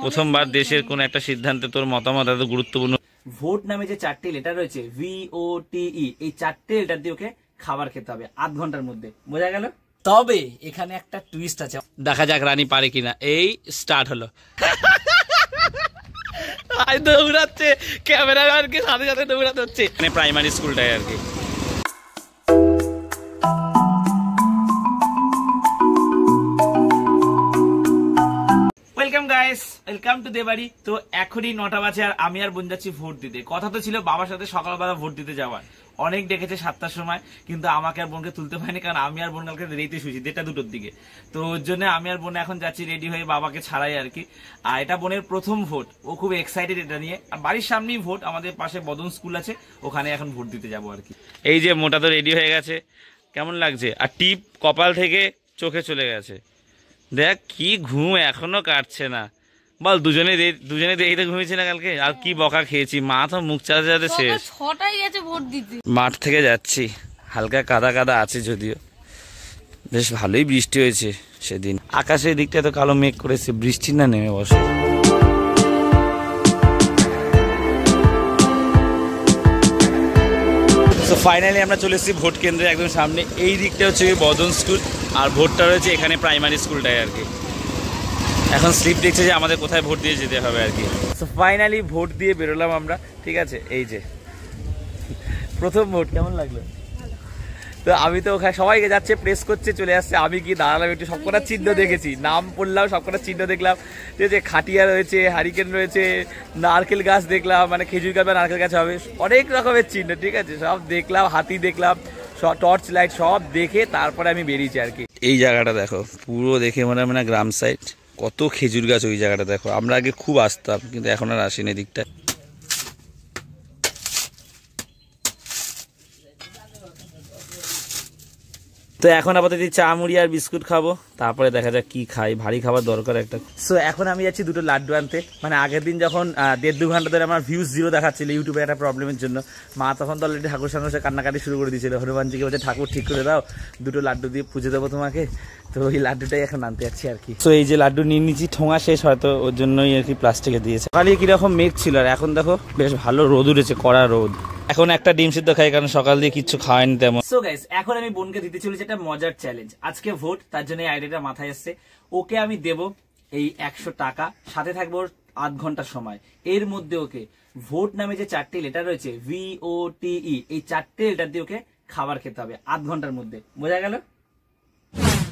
প্রথমবার দেশের কোন একটা সিদ্ধান্তে তোর মতামত এত গুরুত্বপূর্ণ। ভোট নামে যে 4টি লেটার রয়েছে VOTE, এই 4টে লেটার দিয়ে ওকে খাবার খেতে হবে 8 ঘন্টার মধ্যে, বোঝা গেল? তবে এখানে একটা টুইস্ট আছে, দেখা যাক রানী পারে কিনা। এই স্টার্ট হলো। দৌড়াচ্ছে ক্যামেরাম্যানকে সাথে সাথে দৌড়াতে হচ্ছে, মানে প্রাইমারি স্কুলটাই আর কি। Welcome guys, welcome to Debari. তো এখনই 9টা বাজে আর আমি আর বোন যাচ্ছি ভোট দিতে। কথা তো ছিল বাবার সাথে সকালবেলা ভোট দিতে যাওয়ার, অনেক ডেকেছে 7টার সময়, কিন্তু আমাকে আর বোনকে তুলতে পারিনি, কারণ আমি আর বোন কালকে দেরিতে শুয়েছি 1:30-2টোর দিকে। তো ওর জন্য আমি আর বোন এখন যাচ্ছি রেডি হয়ে বাবাকে ছাড়াই আর কি। আর এটা বোনের প্রথম ভোট, ও খুব এক্সাইটেড এটা নিয়ে। আর বাড়ির সামনেই ভোট, আমাদের পাশে বদন স্কুল আছে, ওখানে এখন ভোট দিতে যাবো আর কি। এই যে মোটা তো রেডি হয়ে গেছে, কেমন লাগছে? আর টিপ কপাল থেকে চোখে চলে গেছে, দেখ কি ঘুম এখনো কাটছে না। বল দুজনে দেরিতে ঘুমিয়েছি না কালকে, আর কি বকা খেয়েছি। মা তো মুখ চালাতে চালাতে শেষ। 6টায় গেছে ভোট দিতে। মাঠ থেকে যাচ্ছি, হালকা কাদা কাদা আছে, যদিও বেশ ভালোই বৃষ্টি হয়েছে সেদিন। আকাশের দিকটা তো কালো মেঘ করেছে, বৃষ্টি না নেমে বসে। তো ফাইনালি আমরা চলে এসেছি ভোট কেন্দ্রে একদম সামনে। এই দিকটা হচ্ছে বদন স্কুল, আর ভোটটা রয়েছে এখানে প্রাইমারি স্কুলটাই আর কি। এখন স্লিপ দেখছে যে আমাদের কোথায় ভোট দিয়ে যেতে হবে আর কি। তো ফাইনালি ভোট দিয়ে বেরোলাম আমরা, ঠিক আছে। এই যে প্রথম ভোট, কেমন লাগলো? তো আমি তো ওখানে সবাইকে যাচ্ছে, প্রেস করছে, চলে আসছে। আমি কি দাঁড়ালাম একটু, সবকটা চিহ্ন দেখেছি, নাম পড়লাম, সবকটা চিহ্ন দেখলাম। ঠিক আছে, খাটিয়া রয়েছে, হারিকেন রয়েছে, নারকেল গাছ দেখলাম, মানে খেজুর গাছ বা নারকেল গাছ হবে, অনেক রকমের চিহ্ন, ঠিক আছে, সব দেখলাম। হাতি দেখলাম, টর্চ লাইট সব দেখে তারপরে আমি বেরিয়েছি আর কি। এই জায়গাটা দেখো, পুরো দেখে মনে হয় মানে গ্রাম সাইড, কত খেজুর গাছ ওই জায়গাটা দেখো। আমরা আগে খুব আসতাম, কিন্তু এখন আর আসিনি দিকটা। তো এখন আপাতত চা মুড়ি আর বিস্কুট খাবো, তারপরে দেখা যাক কি খাই, ভারী খাবার দরকার একটা। সো এখন আমি যাচ্ছি 2টো লাড্ডু আনতে। মানে আগের দিন যখন 1.5-2 ঘন্টা ধরে আমার ভিউজ 0 দেখাচ্ছিল ইউটিউবে একটা প্রবলেমের জন্য, মা তখন তো অলরেডি ঠাকুর সামনে কান্নাকাটি শুরু করে দিয়েছিল। হনুমানজিকে বলছে ঠাকুর ঠিক করে দাও, 2টো লাড্ডু দিয়ে পুজো দেবো তোমাকে। তো ওই লাড্ডুটাই এখন আনতে যাচ্ছি আর কি। তো এই যে লাড্ডু নিয়ে নিচ্ছি, ঠোঙা শেষ হয়তো, ওর জন্যই আর কি প্লাস্টিকে দিয়েছে। সকালে কিরকম মেঘ ছিল, আর এখন দেখো বেশ ভালো রোদ উঠেছে, কড়া রোদ। এখন একটা ডিম সিদ্ধ খাই, কারণ সকাল দিয়ে কিছু খাওয়ায়নি তেমন। সো গাইস, এখন আমি বোনকে দিতে চলেছি একটা মজার চ্যালেঞ্জ। আজকে ভোট, তার জন্য এই আইডিয়াটা মাথায় আসছে। ওকে আমি দেব এই 100 টাকা, সাথে থাকবো 8 ঘন্টার সময়। এর মধ্যে ওকে ভোট নামে যে 4টি লেটার রয়েছে VOTE, এই 4টে লেটার দিয়ে ওকে খাবার খেতে হবে 8 ঘন্টার মধ্যে, বোঝা গেল?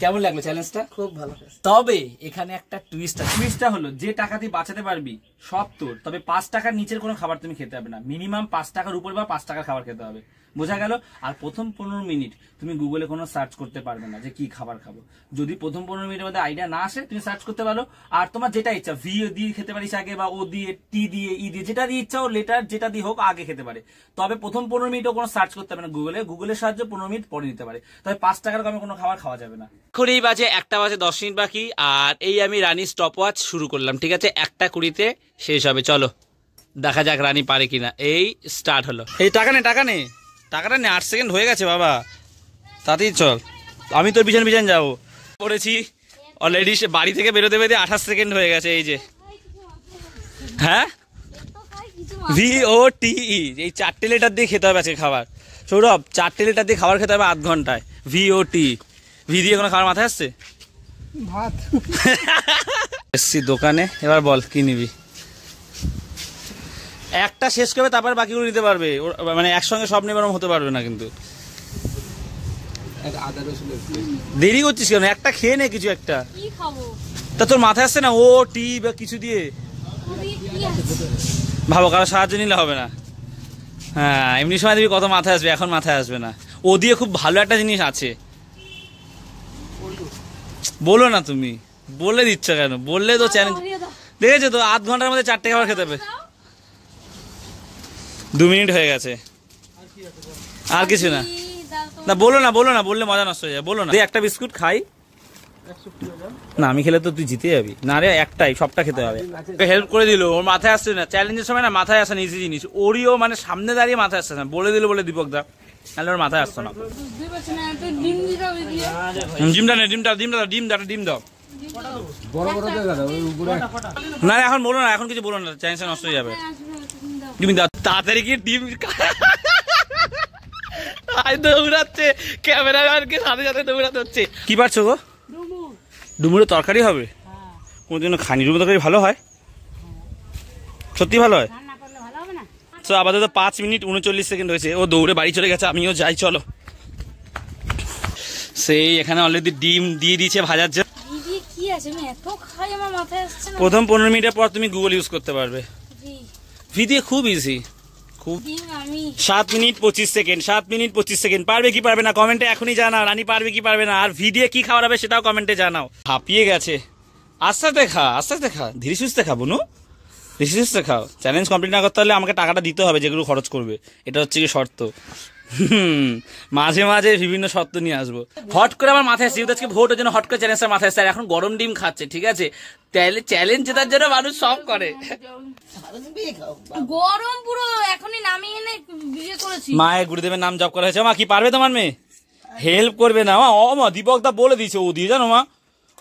কেমন লাগলো চ্যালেঞ্জটা? খুব ভালো। তবে এখানে একটা টুইস্টটা হলো, যে টাকা দিয়ে বাঁচাতে পারবি সব তোর, তবে 5 টাকার নিচের কোনো খাবার তুমি খেতে হবে না। মিনিমাম 5 টাকার উপর বা 5 টাকার খাবার খেতে হবে, বোঝা গেল? আর প্রথম 15 মিনিট তুমি গুগলে কোনো সার্চ করতে পারবে না যে কি খাবার খাবো। যদি প্রথম 15 মিনিটের মধ্যে আইডিয়া না আসে, তুমি সার্চ করতে পারো। আর তোমার যেটা ইচ্ছা, ভি দিয়ে খেতে পারিস আগে, বা ও দিয়ে, টি দিয়ে, ই দিয়ে, যেটা দিয়ে ইচ্ছা, ও লেটার যেটা দিয়ে হোক আগে খেতে পারে। তবে প্রথম 15 মিনিটও কোনো সার্চ করতে হবে না গুগলের সাহায্যে 15 মিনিট পরে নিতে পারে। তবে 5 টাকার কমে কোনো খাবার খাওয়া যাবে না। এখন এই বাজে 1টা বাজে 10 মিনিট বাকি, আর এই আমি রানী স্টপ ওয়াচ শুরু করলাম, ঠিক আছে। 1:20 শেষ হবে, চলো দেখা যাক রানী পারে কিনা। এই স্টার্ট হলো। এই টাকা নে 8 সেকেন্ড হয়ে গেছে বাবা, তাতেই চল, আমি তোর পিছন যাবো। পড়েছি অলরেডি, বাড়ি থেকে বেরোতে 28 সেকেন্ড হয়ে গেছে। এই যে হ্যাঁ, VOTE, এই 4টে লেটার দিয়ে খেতে হবে আজকে খাবার। সৌরভ, 4টে লেটার দিয়ে খাবার খেতে হবে 8 ঘন্টায়। VOTE, ভি দিয়ে কোনো খাবার মাথায় আসছে? ভাত। এসছি দোকানে, এবার বল কি নিবি? একটা শেষ করবে, তারপর বাকিগুলো নিতে পারবে, মানে একসঙ্গে সব নেবার হতে পারবে না কিন্তু। দেরি করছিস কেন? একটা খেয়ে নে কিছু একটা। তা তোর মাথায় আসছে না ও টি বা কিছু দিয়ে? ভাবো, কারো সাহায্য নিলে হবে না। হ্যাঁ, এমনি সময় দিবি কত মাথায় আসবে, এখন মাথায় আসবে না। ও দিয়ে খুব ভালো একটা জিনিস আছে, বলো না তুমি, বলে দিচ্ছ কেন? বললে তো চ্যালেঞ্জ দেখেছো তো, 8 ঘন্টার মধ্যে 4টে খাবার খেতে হবে। 2 মিনিট হয়ে গেছে, আর কিছু না। না বলো না, বললে মজা নষ্ট হয়ে যায়, বলো না। একটা বিস্কুট খাই না, আমি খেলে তো তুই জিতে যাবি। না রে, একটাই, সবটা খেতে হবে। হেল্প করে দিল, ওর মাথায় আসছে না। চ্যালেঞ্জের সময় না মাথায় আসে না ইজি জিনিস, ওরিও মানে সামনে দাঁড়িয়ে মাথায় আসছে না। বলে দিল বলে দীপক দা, নাহলে ওর মাথায় আসতো না। ডিমটা নে, ডিম দাও। না এখন বলো না, এখন কিছু বলো না, চ্যালেঞ্জ নষ্ট হয়ে যাবে। তুমি তাড়াতাড়ি কি ডিম দৌড়াচ্ছে, ক্যামেরাম্যানকে সাথে সাথে দৌড়াতে হচ্ছে। কি পারছো গো? ডুমুরের তরকারি হবে? কোনোদিনও খানি। ডুমুর তরকারি ভালো হয়? সত্যি ভালো হয়? তো আপাতত 5 মিনিট 39 সেকেন্ড হয়েছে, ও দৌড়ে বাড়ি চলে গেছে, আমিও যাই চলো। সেই এখানে অলরেডি ডিম দিয়ে দিয়েছে ভাজার জন্য। প্রথম 15 মিনিটের পর তুমি গুগল ইউজ করতে পারবে। ভিডিও খুব ইজি, খুব। 7 মিনিট 25 সেকেন্ড, 7 মিনিট 25 সেকেন্ড। পারবে কি পারবে না কমেন্টে এখনই জানাও। রানী পারবে কি পারবে না, আর ভিডিও কি খাওয়ার হবে সেটাও কমেন্টে জানাও। হাঁপিয়ে গেছে। আস্তে আস্তে খা, আস্তে আস্তে খা, ধীরে সুস্থে খা বুনু, ধীরে সুস্থে খাও। চ্যালেঞ্জ কমপ্লিট না করতে হলে আমাকে টাকাটা দিতে হবে যেগুলো খরচ করবে, এটা হচ্ছে কি শর্ত। মাঝে মাঝে বিভিন্ন শর্ত নিয়ে আসবো। হট করে আমার মাথায় আসছে, আজকে ভোটের জন্য হট করে চ্যালেঞ্জটা মাথায় আসছে। আর এখন গরম ডিম খাচ্ছে, ঠিক আছে? তাহলে চ্যালেঞ্জ জেতার জন্য মানুষ সব করে। গরম পুরো এখনই নামিয়ে এনে বিয়ে করেছি। মায়ের গুরুদেবের নাম জপ করা হয়েছে। মা কি পারবে তোমার মেয়ে? হেল্প করবে না মা? ও মা, দীপক দা বলে দিয়েছে ও দিয়ে, জানো মা,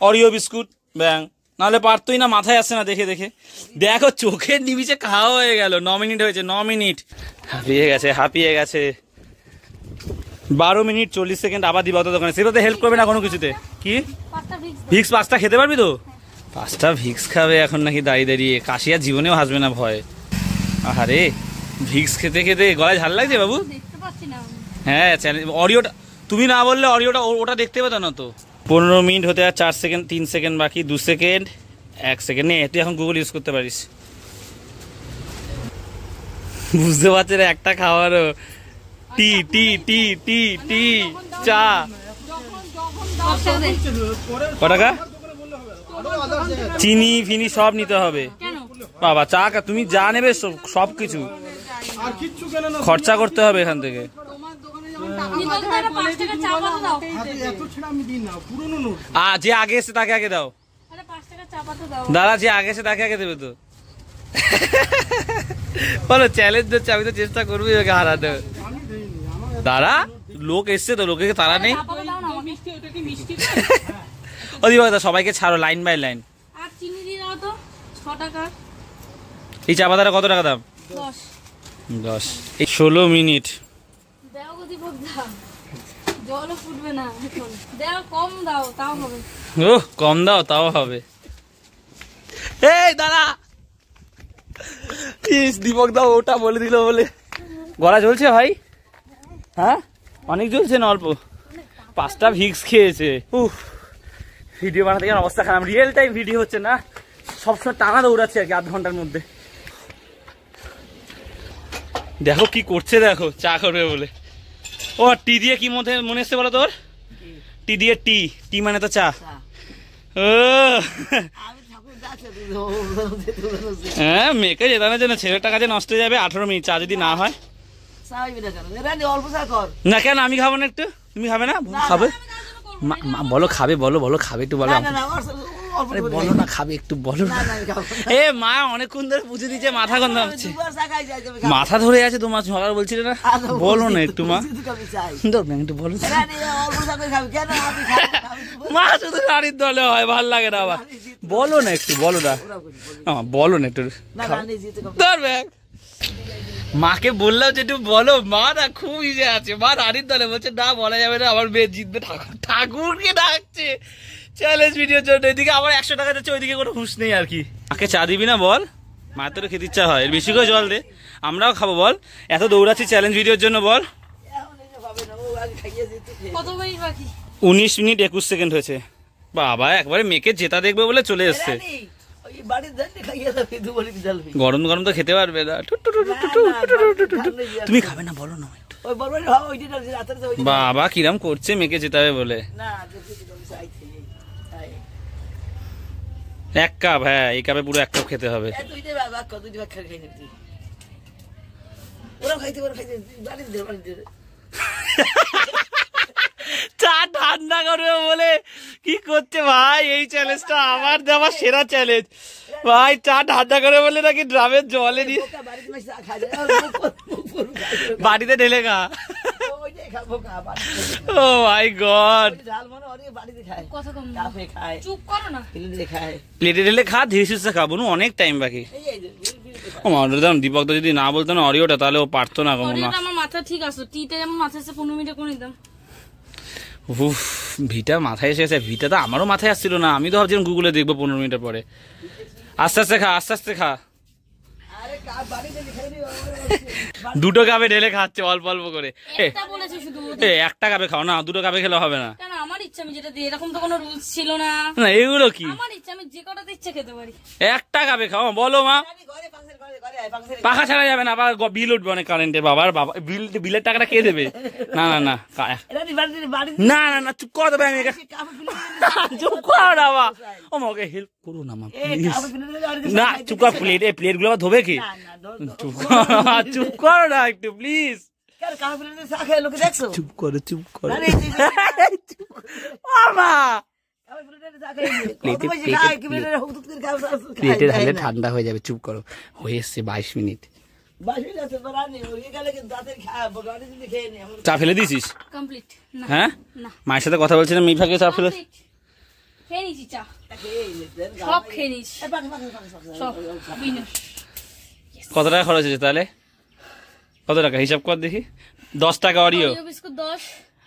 অরিও বিস্কুট ব্যাং, নাহলে পারতোই না, মাথায় আসছে না দেখে দেখে। দেখো চোখের নিমিষে খাওয়া হয়ে গেল। 9 মিনিট হয়েছে, 9 মিনিট। হাঁপিয়ে গেছে, হাঁপিয়ে গেছে। 12 মিনিট 40 সেকেন্ড। আবার দিবা দোকানে, সেটাতে হেল্প করবে না কোনো কিছুতে। কি ভিক্স 5টা খেতে পারবি তো? 5টা ভিক্স খাবে এখন নাকি দাঁড়িয়ে দাঁড়িয়ে? কাশিয়া জীবনেও হাসবে না ভয়। আরে ভিক্স খেতে খেতে গলায় ঝাল লাগছে বাবু? হ্যাঁ অরিওটা তুমি না বললে অরিওটা ওটা দেখতে পেতো না তো। 15 মিনিট হতে আর 4 সেকেন্ড, 3 সেকেন্ড বাকি, 2 সেকেন্ড, 1 সেকেন্ড। নে তুই এখন গুগল ইউজ করতে পারিস। বুঝতে পারছি না একটা খাওয়ারও। টি টি টি টি টি চা ক টাকা? চিনি ফিনি সব নিতে হবে বাবা। চা তুমি যা নেবে সব কিছু খরচা করতে হবে এখান থেকে। যে আগে এসে তাকে আগে দাও দাদা, যে আগে এসে তাকে আগে দেবে তো। বলো চ্যালেঞ্জ দিচ্ছে, আমি তো চেষ্টা করবো ওকে হারাতে। দাঁড়া, লোক এসছে তো, লোকে তারা নেই। সবাইকে ছাড়ো লাইন বাই লাইন। এই চা পাতাটা কত টাকা দাম? 10। এই 16 মিনিট। ও কম দাও তাও হবে। এই দাঁড়া, দীপক দাও ওটা বলে দিল বলে। গলা জ্বলছে ভাই? হ্যাঁ অনেক জ্বলছে না অল্প? 5টা ভিক্স খেয়েছে। ভিডিও বানাতে গেলে অবস্থা খারাপ। রিয়েল টাইম ভিডিও হচ্ছে না, সবসময় টানা দৌড়াচ্ছে আর কি, 8 ঘন্টার মধ্যে। দেখো কি করছে, দেখো চা করবে বলে। ও টি দিয়ে কি মনে এসছে বলো তোর? টি দিয়ে টি, টি মানে তো চা। হ্যাঁ মেয়েকে জেতানোর জন্য। ছেলেটা কাছে নষ্ট হয়ে যাবে। 18 মিনিট। চা যদি না হয় না কেন? আমি খাবো না একটু? তুমি খাবে না? খাবে বলো, খাবে বলো, বলো খাবে একটু বলো। বলো না খাবে একটু বলো না। এ মা অনেকক্ষণ ধরে পুজো দিচ্ছে, মাথা গন্ধ হচ্ছে, মাথা ধরে আছে তোমার। সকাল বলছিল না, বলো না একটু মা, একটু বলো। মা শুধু নারীর দলে হয়, ভাল লাগে না আবার। বলো না একটু, বলো না, বলো না একটু। মাকে বললাম যে একটু বলো, মা না খুব ইজে আছে। মা রানীর দলে বলছে না বলা যাবে না, আমার মেয়ে জিতবে। ঠাকুরকে ডাকছে চ্যালেঞ্জ ভিডিওর জন্য। এদিকে আবার 100 টাকা যাচ্ছে, ওইদিকে কোনো হুঁশ নেই আর কি। মাকে চা দিবি না বল? মায়ের তো খেতে ইচ্ছা হয়, বেশি করে জল দে, আমরাও খাবো বল। এত দৌড়াচ্ছি চ্যালেঞ্জ ভিডিওর জন্য বল। 19 মিনিট 21 সেকেন্ড হয়েছে। বাবা একবারে মেয়েকে জেতা দেখবে বলে চলে এসছে। গরম গরম তো খেতে পারবে না। তুমি খাবে না বলো না। বাবা কিরাম করছে মেয়েকে জেতাবে বলে। 1 কাপ, হ্যাঁ এই কাপে পুরো 1 কাপ খেতে হবে। চা ঠান্ডা করবে বলে কি করছে ভাই? এই চ্যালেঞ্জটা আমার দেওয়া সেরা চ্যালেঞ্জ ভাই। চা ঠান্ডা করে বলে নাকি ড্রামের জলে দিয়ে বাড়িতে ঢেলে খা। ও মাই গড, কথা কম না। চুপ করো না। প্লেটে ঢেলে খা, ধীরে সুস্থে খা বনু, অনেক টাইম বাকি। ও মাদাম দীপক তো যদি না বলতো না অরিওটা, তাহলে ও পারতো না কখনো। অরিওটা আমার মাথা ঠিক আছে, টিটা যেমন মাথা এসে 15 মিনিটে করে দিতাম। উফ, ভিটা মাথায় এসেছে। ভিটা তো আমারও মাথায় আসছিল না, আমি তো ভাবছিলাম গুগলে দেখবো 15 মিনিটের পরে। আস্তে আস্তে খা, আস্তে আস্তে খা। দুটো কাপে ঢেলে খাচ্ছে অল্প অল্প করে। একটা বলেছে শুধু। একটা কাপে খাও না, দুটো কাপে খেলে হবে না। কেন? আমার ইচ্ছা, আমি যেটা দিই, এরকম তো কোনো রুলস ছিল না। না এগুলো কি? আমার ইচ্ছা, আমি যে কটাতে ইচ্ছা খেতে পারি। একটা কাপে খাও, বলো মা। পাখা ছাড়া যাবে না, আবার বিল উঠবে অনেক কারেন্টের। বাবার বাবা বিলের টাকাটা কে দেবে? না না না না না না, চুপ কর দেবে। আমি চুপ কর বাবা। ও মাকে হেল্প করো না মা প্লিজ। না চুপ কর, প্লেট গুলো ধোবে কি? চুপ করো না একটু প্লিজ। চুপ করো, চুপ করো। প্লেটে ঢালে ঠান্ডা হয়ে যাবে, চুপ করো। হয়ে এসছে 22 মিনিট। চা ফেলে দিয়েছিস? কমপ্লিট না। হ্যাঁ, না। মায়ের সাথে কথা বলছিলাম, মিফাকে চা ফেলে। Complete। খেয়ে নিয়েছি চা, সব খেয়ে নিয়েছি, সব বিনাশ। কত টাকা খরচ হয়েছে তাহলে? কত টাকা হিসাব কর দেখি। 10 টাকা অরিও বিস্কুট 10,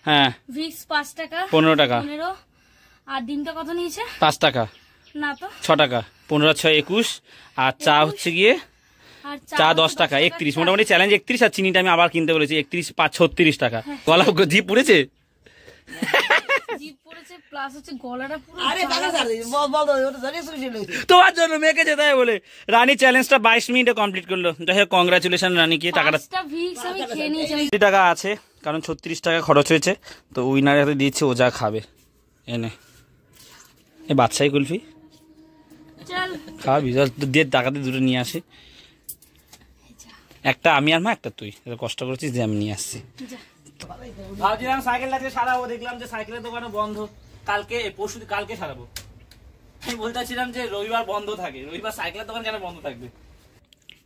হ্যাঁ, ভিক্স 5 টাকা, 15 টাকা, 15। আর ডিমটা কত নিয়েছে? 5 টাকা, না তো 6 টাকা, 15 6 21। আর চা হচ্ছে গিয়ে আর চা 10 টাকা, 31। মোটামুটি চ্যালেঞ্জ 31। আর চিনিটা আমি আবার কিনতে বলেছি 31 5 36 টাকা। গলা জিভ পুড়েছে, জিভ পড়েছে, প্লাস হচ্ছে গলাটা পুরো। তোমার জন্য মেয়েকে যেতে বলে। রানী চ্যালেঞ্জটা 22 মিনিটে কমপ্লিট করলো। যাই হোক, কংগ্রাচুলেশন রানীকে। টাকাটা 5টা ভিক্স আমি খেয়ে নিয়েছি। 30 টাকা আছে, কারণ 36 টাকা খরচ হয়েছে। তো উইনার হাতে দিচ্ছে, ও যা খাবে। এনে এ বাদশাহী কুলফি চল খাওয়া বিশাল দিয়ে টাকাতে দুটো নিয়ে আসি। একটা আমি আর মা, একটা তুই। কষ্ট করেছিস যে আমি নিয়ে আসছি। যা। ভাবছিলাম সাইকেলটা সারাবো, দেখলাম যে সাইকেলের দোকানে বন্ধ। কালকে সারাবো। আমি বলতে চাচ্ছিলাম যে রবিবার বন্ধ থাকে, রবিবার সাইকেলের দোকান কেন বন্ধ থাকবে?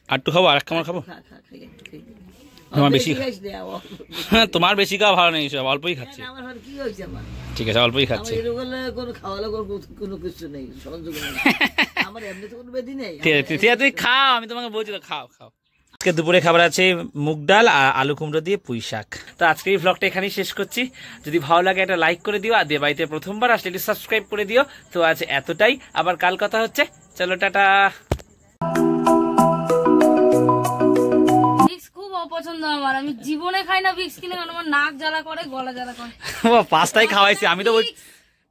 আর একটু খাবো, আর এক কামড় খাবো। তোমার বেশি, হ্যাঁ তোমার বেশি খাওয়া ভালো নেই, সব অল্পই খাচ্ছে। ঠিক আছে, অল্পই খাচ্ছে। ঠিক আছে তুই খাও, আমি তোমাকে বলছি তো খাও খাও। আজকে দুপুরে খাবার আছে মুগ ডাল আর আলু কুমড়ো দিয়ে পুঁই শাক। তো আজকে এই ভ্লগটা এখানেই শেষ করছি। যদি ভালো লাগে একটা লাইক করে দিও, আর দিয়ে বাড়িতে প্রথমবার আসলে একটু সাবস্ক্রাইব করে দিও। তো আজ এতটাই, আবার কাল কথা হচ্ছে। চলো টাটা। ভিক্স খুব অপছন্দ আমার, আমি জীবনে খাই না ভিক্স কিনে, কারণ আমার নাক জ্বালা করে, গলা জ্বালা করে। 5টাই খাওয়াইছি আমি তো বলছি।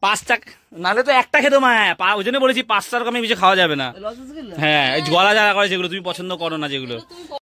5টা নাহলে তো একটা খেতো মা। ওই জন্য বলেছি 5টার কমে বেশি খাওয়া যাবে না। হ্যাঁ, গলা জ্বালা করে যেগুলো তুমি পছন্দ করো না, যেগুলো। তুমি